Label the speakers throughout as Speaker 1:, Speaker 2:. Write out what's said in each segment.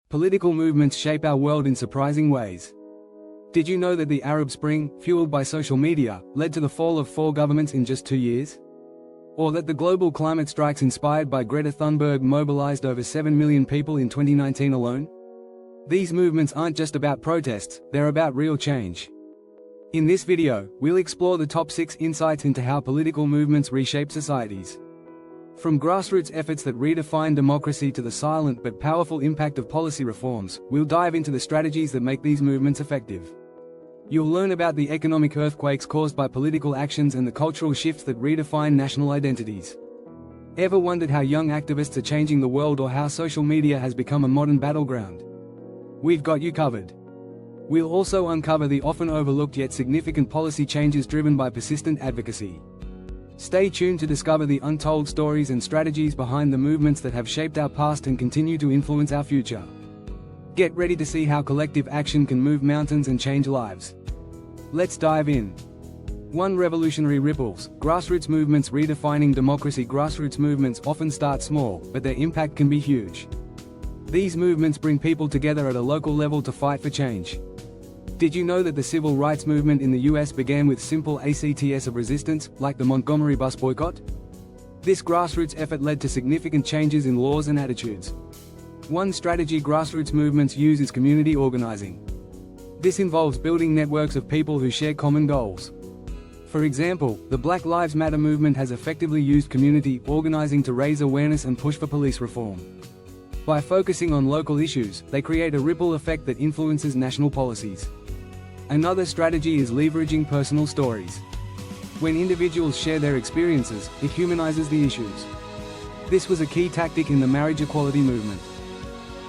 Speaker 1: Political movements shape our world in surprising ways. Did you know that the Arab Spring, fueled by social media, led to the fall of 4 governments in just 2 years? Or that the global climate strikes inspired by Greta Thunberg mobilized over 7 million people in 2019 alone? These movements aren't just about protests, they're about real change. In this video, we'll explore the top 6 insights into how political movements reshape societies. From grassroots efforts that redefine democracy to the silent but powerful impact of policy reforms, we'll dive into the strategies that make these movements effective. You'll learn about the economic earthquakes caused by political actions and the cultural shifts that redefine national identities. Ever wondered how young activists are changing the world, or how social media has become a modern battleground? We've got you covered. We'll also uncover the often overlooked yet significant policy changes driven by persistent advocacy. Stay tuned to discover the untold stories and strategies behind the movements that have shaped our past and continue to influence our future. Get ready to see how collective action can move mountains and change lives. Let's dive in. 1. Revolutionary ripples. Grassroots movements redefining democracy. Grassroots movements often start small, but their impact can be huge. These movements bring people together at a local level to fight for change. Did you know that the civil rights movement in the US began with simple acts of resistance, like the Montgomery bus boycott? This grassroots effort led to significant changes in laws and attitudes. One strategy grassroots movements use is community organizing. This involves building networks of people who share common goals. For example, the Black Lives Matter movement has effectively used community organizing to raise awareness and push for police reform. By focusing on local issues, they create a ripple effect that influences national policies. Another strategy is leveraging personal stories. When individuals share their experiences, it humanizes the issues. This was a key tactic in the marriage equality movement.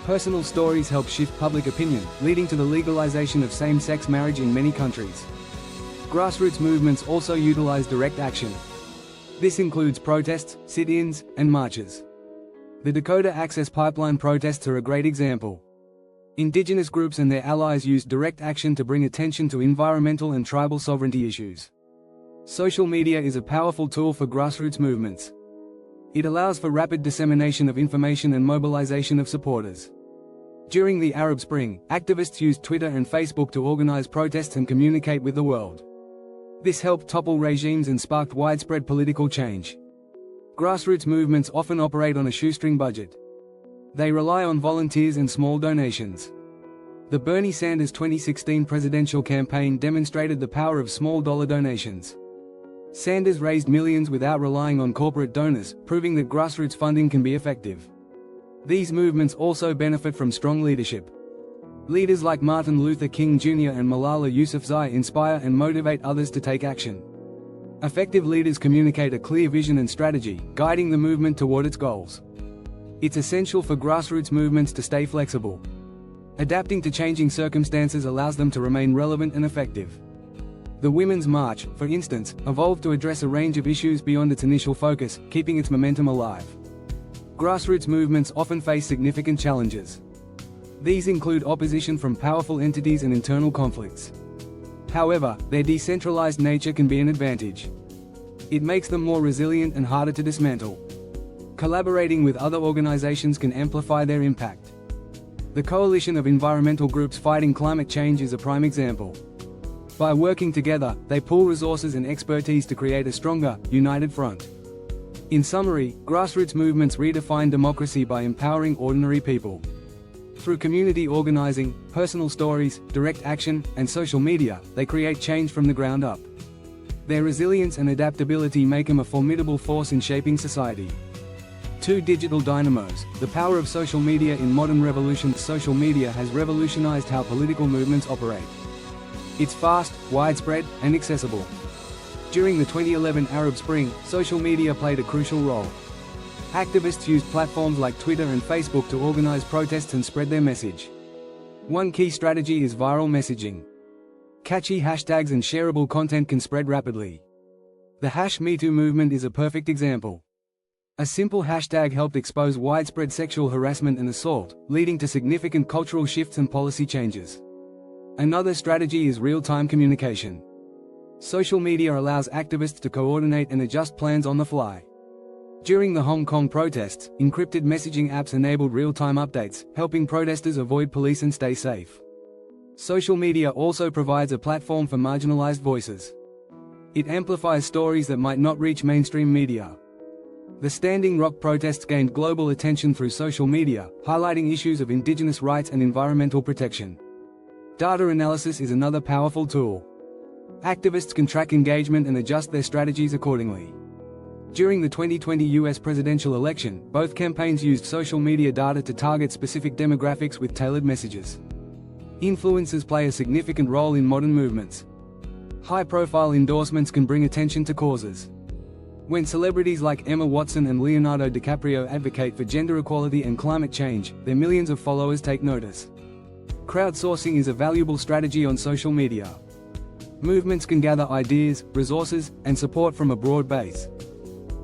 Speaker 1: Personal stories help shift public opinion, leading to the legalization of same-sex marriage in many countries. Grassroots movements also utilize direct action. This includes protests, sit-ins, and marches. The Dakota Access Pipeline protests are a great example. Indigenous groups and their allies used direct action to bring attention to environmental and tribal sovereignty issues. Social media is a powerful tool for grassroots movements. It allows for rapid dissemination of information and mobilization of supporters. During the Arab Spring, activists used Twitter and Facebook to organize protests and communicate with the world. This helped topple regimes and sparked widespread political change. Grassroots movements often operate on a shoestring budget. They rely on volunteers and small donations. The Bernie Sanders 2016 presidential campaign demonstrated the power of small dollar donations. Sanders raised millions without relying on corporate donors, proving that grassroots funding can be effective. These movements also benefit from strong leadership. Leaders like Martin Luther King Jr. and Malala Yousafzai inspire and motivate others to take action. Effective leaders communicate a clear vision and strategy, guiding the movement toward its goals. It's essential for grassroots movements to stay flexible. Adapting to changing circumstances allows them to remain relevant and effective. The Women's March, for instance, evolved to address a range of issues beyond its initial focus, keeping its momentum alive. Grassroots movements often face significant challenges. These include opposition from powerful entities and internal conflicts. However, their decentralized nature can be an advantage. It makes them more resilient and harder to dismantle. Collaborating with other organizations can amplify their impact. The Coalition of Environmental Groups Fighting Climate Change is a prime example. By working together, they pool resources and expertise to create a stronger, united front. In summary, grassroots movements redefine democracy by empowering ordinary people. Through community organizing, personal stories, direct action, and social media, they create change from the ground up. Their resilience and adaptability make them a formidable force in shaping society. 2. Digital dynamos. The power of social media in modern revolution. Social media has revolutionized how political movements operate. It's fast, widespread, and accessible. During the 2011 Arab Spring, social media played a crucial role. Activists used platforms like Twitter and Facebook to organize protests and spread their message. One key strategy is viral messaging. Catchy hashtags and shareable content can spread rapidly. The #MeToo movement is a perfect example. A simple hashtag helped expose widespread sexual harassment and assault, leading to significant cultural shifts and policy changes. Another strategy is real-time communication. Social media allows activists to coordinate and adjust plans on the fly. During the Hong Kong protests, encrypted messaging apps enabled real-time updates, helping protesters avoid police and stay safe. Social media also provides a platform for marginalized voices. It amplifies stories that might not reach mainstream media. The Standing Rock protests gained global attention through social media, highlighting issues of indigenous rights and environmental protection. Data analysis is another powerful tool. Activists can track engagement and adjust their strategies accordingly. During the 2020 US presidential election, both campaigns used social media data to target specific demographics with tailored messages. Influencers play a significant role in modern movements. High-profile endorsements can bring attention to causes. When celebrities like Emma Watson and Leonardo DiCaprio advocate for gender equality and climate change, their millions of followers take notice. Crowdsourcing is a valuable strategy on social media. Movements can gather ideas, resources, and support from a broad base.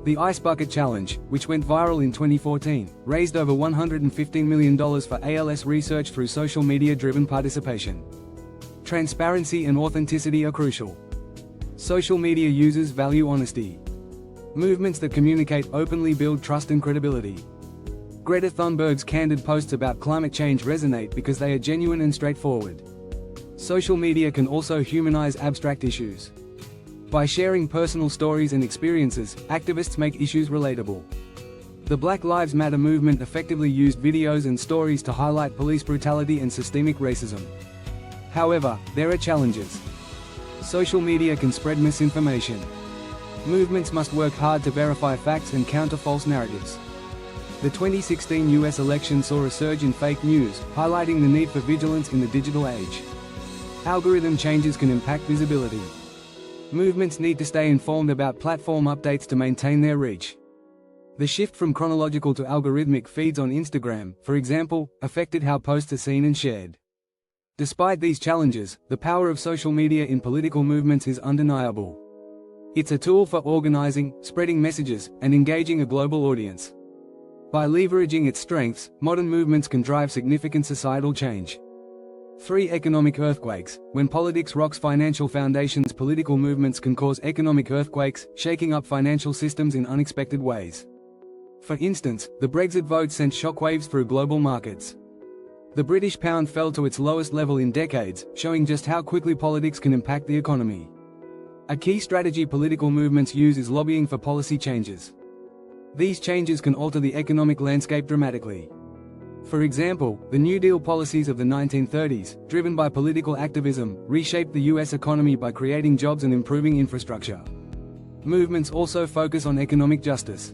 Speaker 1: The Ice Bucket Challenge, which went viral in 2014, raised over $115 million for ALS research through social media-driven participation. Transparency and authenticity are crucial. Social media users value honesty. Movements that communicate openly build trust and credibility. Greta Thunberg's candid posts about climate change resonate because they are genuine and straightforward. Social media can also humanize abstract issues. By sharing personal stories and experiences, activists make issues relatable. The Black Lives Matter movement effectively used videos and stories to highlight police brutality and systemic racism. However, there are challenges. Social media can spread misinformation. Movements must work hard to verify facts and counter false narratives. The 2016 US election saw a surge in fake news, highlighting the need for vigilance in the digital age. Algorithm changes can impact visibility. Movements need to stay informed about platform updates to maintain their reach. The shift from chronological to algorithmic feeds on Instagram, for example, affected how posts are seen and shared. Despite these challenges, the power of social media in political movements is undeniable. It's a tool for organizing, spreading messages, and engaging a global audience. By leveraging its strengths, modern movements can drive significant societal change. 3. Economic earthquakes. When politics rocks financial foundations, political movements can cause economic earthquakes, shaking up financial systems in unexpected ways. For instance, the Brexit vote sent shockwaves through global markets. The British pound fell to its lowest level in decades, showing just how quickly politics can impact the economy. A key strategy political movements use is lobbying for policy changes. These changes can alter the economic landscape dramatically. For example, the New Deal policies of the 1930s, driven by political activism, reshaped the US economy by creating jobs and improving infrastructure. Movements also focus on economic justice.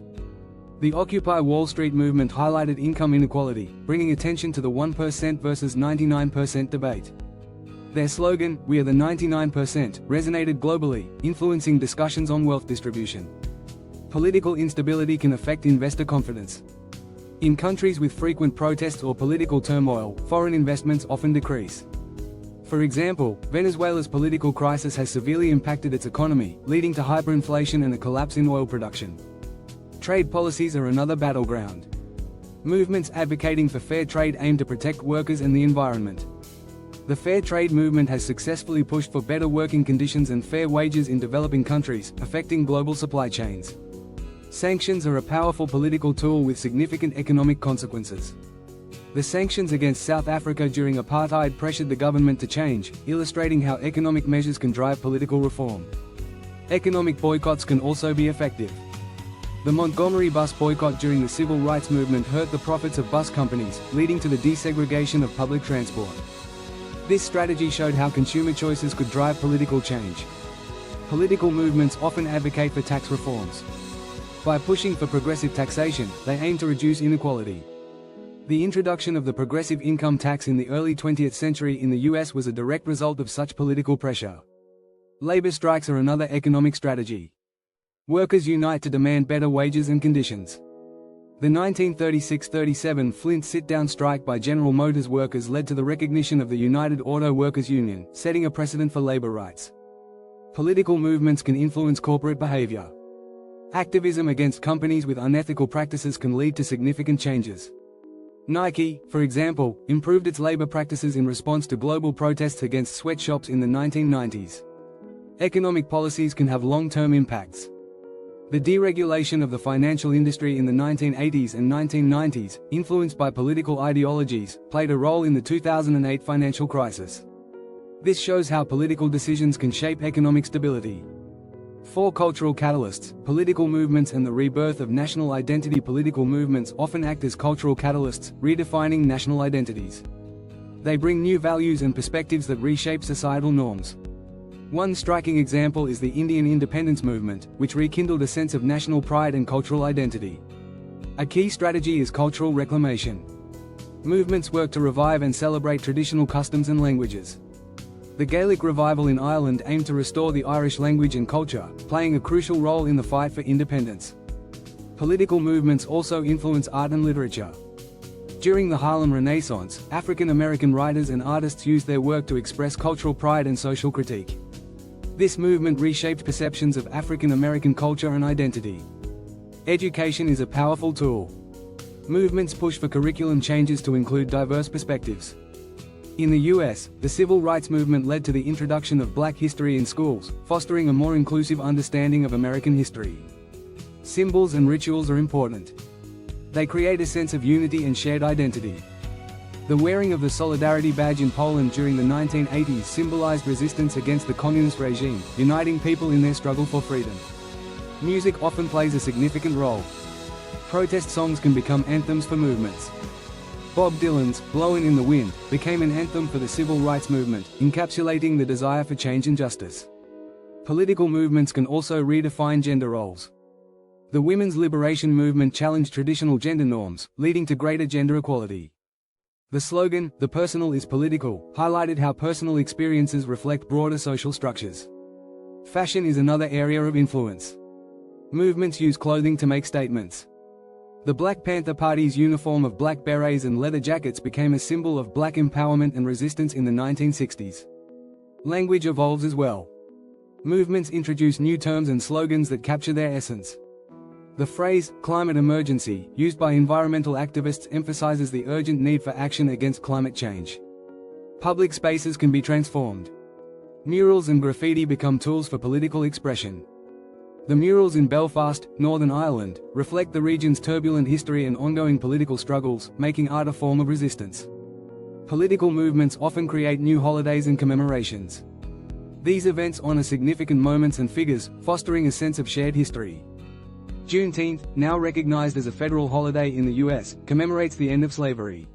Speaker 1: The Occupy Wall Street movement highlighted income inequality, bringing attention to the 1% versus 99% debate. Their slogan, "We are the 99%, resonated globally, influencing discussions on wealth distribution. Political instability can affect investor confidence. In countries with frequent protests or political turmoil, foreign investments often decrease. For example, Venezuela's political crisis has severely impacted its economy, leading to hyperinflation and a collapse in oil production. Trade policies are another battleground. Movements advocating for fair trade aim to protect workers and the environment. The fair trade movement has successfully pushed for better working conditions and fair wages in developing countries, affecting global supply chains. Sanctions are a powerful political tool with significant economic consequences. The sanctions against South Africa during apartheid pressured the government to change, illustrating how economic measures can drive political reform. Economic boycotts can also be effective. The Montgomery bus boycott during the civil rights movement hurt the profits of bus companies, leading to the desegregation of public transport. This strategy showed how consumer choices could drive political change. Political movements often advocate for tax reforms. By pushing for progressive taxation, they aim to reduce inequality. The introduction of the progressive income tax in the early 20th century in the US was a direct result of such political pressure. Labor strikes are another economic strategy. Workers unite to demand better wages and conditions. The 1936–37 Flint sit-down strike by General Motors workers led to the recognition of the United Auto Workers Union, setting a precedent for labor rights. Political movements can influence corporate behavior. Activism against companies with unethical practices can lead to significant changes. Nike, for example, improved its labor practices in response to global protests against sweatshops in the 1990s. Economic policies can have long-term impacts. The deregulation of the financial industry in the 1980s and 1990s, influenced by political ideologies, played a role in the 2008 financial crisis. This shows how political decisions can shape economic stability. 4 cultural catalysts, political movements and the rebirth of national identity. Political movements often act as cultural catalysts, redefining national identities. They bring new values and perspectives that reshape societal norms. One striking example is the Indian independence movement, which rekindled a sense of national pride and cultural identity. A key strategy is cultural reclamation. Movements work to revive and celebrate traditional customs and languages. The Gaelic revival in Ireland aimed to restore the Irish language and culture, playing a crucial role in the fight for independence. Political movements also influence art and literature. During the Harlem Renaissance, African American writers and artists used their work to express cultural pride and social critique. This movement reshaped perceptions of African American culture and identity. Education is a powerful tool. Movements push for curriculum changes to include diverse perspectives. In the US, the civil rights movement led to the introduction of Black history in schools, fostering a more inclusive understanding of American history. Symbols and rituals are important. They create a sense of unity and shared identity. The wearing of the Solidarity Badge in Poland during the 1980s symbolized resistance against the communist regime, uniting people in their struggle for freedom. Music often plays a significant role. Protest songs can become anthems for movements. Bob Dylan's "Blowin' in the Wind" became an anthem for the civil rights movement, encapsulating the desire for change and justice. Political movements can also redefine gender roles. The women's liberation movement challenged traditional gender norms, leading to greater gender equality. The slogan, "The personal is political," highlighted how personal experiences reflect broader social structures. Fashion is another area of influence. Movements use clothing to make statements. The Black Panther Party's uniform of black berets and leather jackets became a symbol of black empowerment and resistance in the 1960s. Language evolves as well. Movements introduce new terms and slogans that capture their essence. The phrase, "climate emergency," used by environmental activists emphasizes the urgent need for action against climate change. Public spaces can be transformed. Murals and graffiti become tools for political expression. The murals in Belfast, Northern Ireland, reflect the region's turbulent history and ongoing political struggles, making art a form of resistance. Political movements often create new holidays and commemorations. These events honor significant moments and figures, fostering a sense of shared history. Juneteenth, now recognized as a federal holiday in the US, commemorates the end of slavery.